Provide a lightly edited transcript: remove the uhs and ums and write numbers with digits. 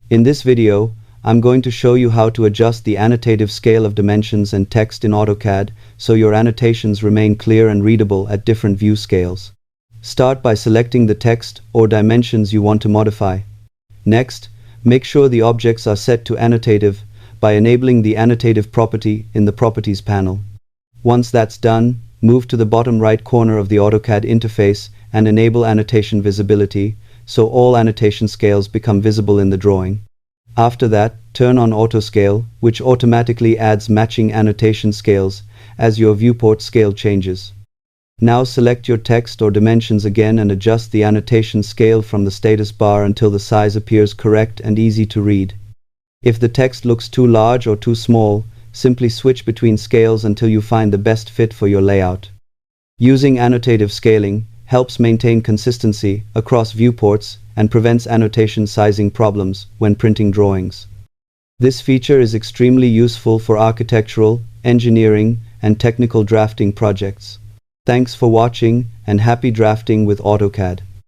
In this video, I'm going to show you how to adjust the annotative scale of dimensions and text in AutoCAD so your annotations remain clear and readable at different view scales. Start by selecting the text or dimensions you want to modify. Next, make sure the objects are set to Annotative by enabling the Annotative property in the Properties panel. Once that's done, move to the bottom right corner of the AutoCAD interface and enable annotation visibility, so all annotation scales become visible in the drawing. After that, turn on Auto Scale, which automatically adds matching annotation scales as your viewport scale changes. Now select your text or dimensions again and adjust the annotation scale from the status bar until the size appears correct and easy to read. If the text looks too large or too small, simply switch between scales until you find the best fit for your layout. Using annotative scaling helps maintain consistency across viewports and prevents annotation sizing problems when printing drawings. This feature is extremely useful for architectural, engineering, and technical drafting projects. Thanks for watching and happy drafting with AutoCAD.